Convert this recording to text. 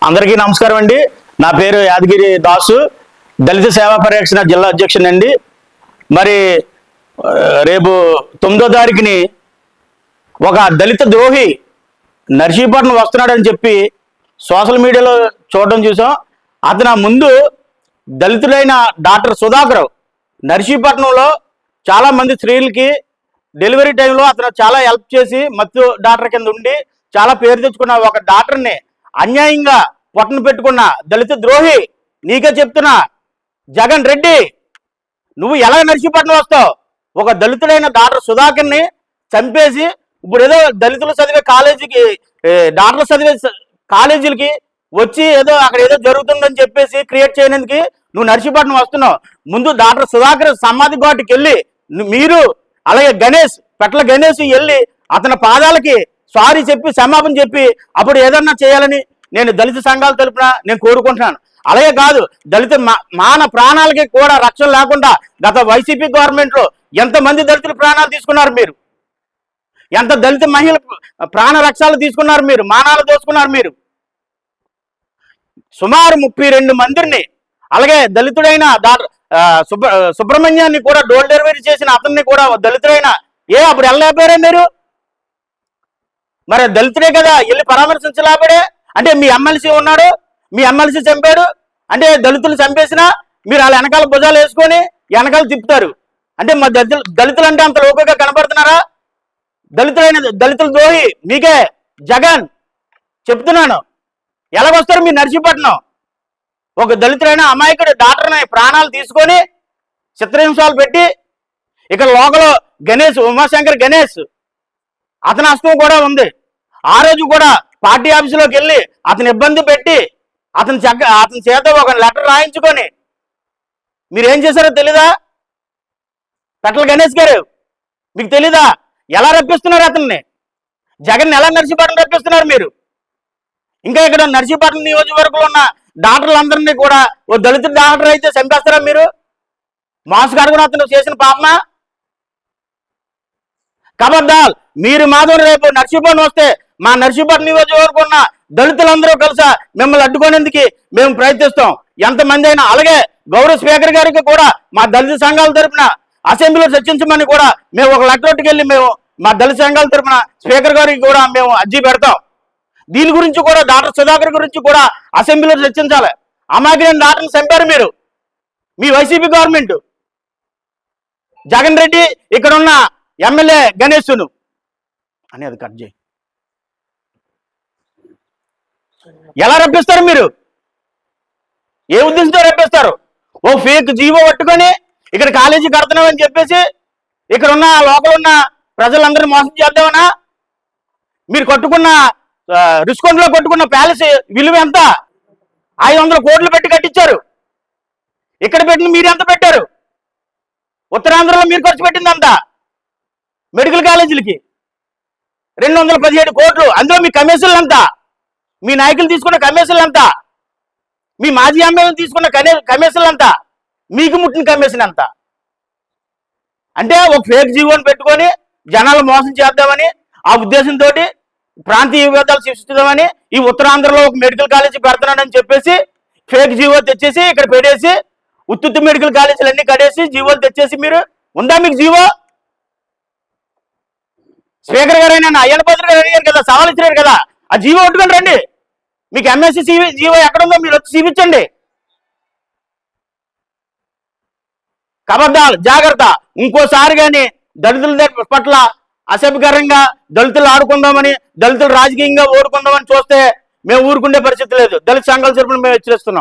అందరికీ నమస్కారం అండి. నా పేరు యాదగిరి దాసు, దళిత సేవా పరిరక్షణ జిల్లా అధ్యక్షుడు అండి. మరి రేపు 9వ తారీఖుని ఒక దళిత ద్రోహి నర్సీపట్నం వస్తున్నాడని చెప్పి సోషల్ మీడియాలో చూడడం చూసాం. అతను ముందు దళితుడైన డాక్టర్ సుధాకర్ నర్సీపట్నంలో చాలామంది స్త్రీలకి డెలివరీ టైంలో అతను చాలా హెల్ప్ చేసి మత్తు డాక్టర్ కింద ఉండి చాలా పేరు తెచ్చుకున్న ఒక డాక్టర్ని అన్యాయంగా పొట్టను పెట్టుకున్న దళిత ద్రోహి, నీకే చెప్తున్నా జగన్ రెడ్డి, నువ్వు ఎలా నర్సీపట్నం వస్తావు? ఒక దళితుడైన డాక్టర్ సుధాకర్ని చంపేసి ఇప్పుడు ఏదో దళితులు చదివే కాలేజీకి, డాక్టర్లు చదివే కాలేజీలకి వచ్చి ఏదో అక్కడ ఏదో జరుగుతుందని చెప్పేసి క్రియేట్ చేయడానికి నువ్వు నర్సీపట్నం వస్తున్నావు. ముందు డాక్టర్ సుధాకర్ సమాధి ఘాటుకి వెళ్ళి మీరు, అలాగే గణేష్, పెట్ల గణేష్ వెళ్ళి అతని పాదాలకి సారీ చెప్పి క్షమాపణ చెప్పి అప్పుడు ఏదన్నా చేయాలని నేను దళిత సంఘాల తరపున నేను కోరుకుంటున్నాను. అలాగే కాదు, దళిత మాన ప్రాణాలకి కూడా రక్షణ లేకుండా గత వైసీపీ గవర్నమెంట్లో ఎంతమంది దళితుల ప్రాణాలు తీసుకున్నారు మీరు? ఎంత దళిత మహిళ ప్రాణ రక్షాలు తీసుకున్నారు మీరు? మానాలు దోచుకున్నారు మీరు. సుమారు 32 మందిని, అలాగే దళితుడైన సుబ్రహ్మణ్యాన్ని కూడా డోర్ డెలివరీ చేసిన అతన్ని కూడా దళితుడైన అప్పుడు వెళ్ళలేకపోయారే మీరు? మరి దళితుడే కదా, వెళ్ళి పరామర్శించలేకపోయాడే? అంటే మీ ఎమ్మెల్సీ ఉన్నాడు, మీ ఎమ్మెల్సీ చంపాడు అంటే దళితులు చంపేసినా మీరు వాళ్ళ వెనకాల భుజాలు వేసుకొని వెనకాల తిప్పుతారు. అంటే మా దళితులు అంటే అంత లోకుగా కనపడుతున్నారా? దళితుల ద్రోహి మీకే జగన్ చెప్తున్నాను. ఎలాగొస్తారు మీరు నర్సీపట్నం? ఒక దళితుడైన అమాయకుడు డాక్టర్ని ప్రాణాలు తీసుకొని చిత్రహింసాలు పెట్టి ఇక్కడ లోకల్ గణేష్, ఉమాశంకర్ గణేష్ అతని హస్తం కూడా ఉంది. ఆ రోజు కూడా పార్టీ ఆఫీసులోకి వెళ్ళి అతని ఇబ్బంది పెట్టి అతని చేత ఒక లెటర్ రాయించుకొని మీరేం చేశారో తెలీదా? పెట్ల గణేష్ గారు, మీకు తెలీదా ఎలా రప్పిస్తున్నారు అతన్ని? జగన్ ఎలా నర్సీపట్నం రప్పిస్తున్నారు మీరు? ఇంకా ఇక్కడ నర్సీపట్నం నియోజకవర్గంలో ఉన్న డాక్టర్లందరినీ కూడా ఓ దళిత డాక్టర్ అయితే చంపేస్తారా మీరు? మాస్క్ అడుగున అతను చేసిన పాపమా? కబద్దాల్, మీరు మాధవ్ రేపు నర్సీపట్నం వస్తే మా నర్సీపట్నం నియోజకవర్గం ఉన్న దళితులందరూ కలిసి మిమ్మల్ని అడ్డుకునేందుకు మేము ప్రయత్నిస్తాం, ఎంతమంది అయినా. అలాగే గౌరవ స్పీకర్ గారికి కూడా మా దళిత సంఘాల తరఫున అసెంబ్లీలో చర్చించమని కూడా మేము ఒక లెటర్కి వెళ్ళి మేము మా దళిత సంఘాల తరఫున స్పీకర్ గారికి కూడా మేము అర్జీ పెడతాం. దీని గురించి కూడా డాక్టర్ సుధాకర్ గురించి కూడా అసెంబ్లీలో చర్చించాలి. అమాయకులైన డాక్టర్ని చంపారు మీరు, మీ వైసీపీ గవర్నమెంట్. జగన్ రెడ్డి ఇక్కడ ఉన్న ఎమ్మెల్యే గణేష్ను అని అది కట్ చేయి. ఎలా రప్పిస్తారు మీరు? ఏ ఉద్దేశంతో రప్పిస్తారు? ఓ ఫేక్ జీవో పట్టుకొని ఇక్కడ కాలేజీ కడుతున్నామని చెప్పేసి ఇక్కడ ఉన్న లోకల్ ఉన్న ప్రజలందరినీ మోసం చేద్దామనా? మీరు కట్టుకున్న రిస్కొండలో కట్టుకున్న ప్యాలెస్ విలువ ఎంత? 500 కోట్లు పెట్టి కట్టించారు. ఇక్కడ పెట్టిన మీరు ఎంత పెట్టారు? ఉత్తరాంధ్రలో మీరు ఖర్చు పెట్టింది అంత మెడికల్ కాలేజీలకి 217 కోట్లు. అందులో మీ కమిషన్లు ఎంత? మీ నాయకులు తీసుకున్న కమిషన్లు ఎంత? మీ మాజీ ఎమ్మెల్యేలు తీసుకున్న కమిషన్లు ఎంత? మీకు ముట్టిన కమిషన్ ఎంత? అంటే ఒక ఫేక్ జీవోని పెట్టుకొని జనాలు మోసం చేద్దామని ఆ ఉద్దేశంతో ప్రాంతీయ విభేదాలు సృష్టిద్దామని ఈ ఉత్తరాంధ్రలో ఒక మెడికల్ కాలేజీ పెడుతున్నాడని చెప్పేసి ఫేక్ జీవో తెచ్చేసి ఇక్కడ పెట్టేసి ఉత్తుత్తి మెడికల్ కాలేజీలు అన్ని కడేసి జీవోలు తెచ్చేసి మీరు ఉందా మీకు జీవో? స్పీకర్ గారు అయినా అయ్యన్న పాత్ర గారు అడిగారు కదా, సవాల్ ఇచ్చినారు కదా, ఆ జీవో పట్టుకొని రండి. మీకు ఎంఎస్సీ జీవో ఎక్కడుందో మీరు వచ్చి చూపించండి. కబద్దాలు, జాగ్రత్త. ఇంకోసారి కానీ దళితుల పట్ల అసభ్యకరంగా దళితులు ఆడుకుందామని, దళితులు రాజకీయంగా ఓడుకుందామని చూస్తే మేము ఊరుకుండే పరిస్థితి లేదు. దళిత సంఘాల తరపున మేము హెచ్చరిస్తున్నాం.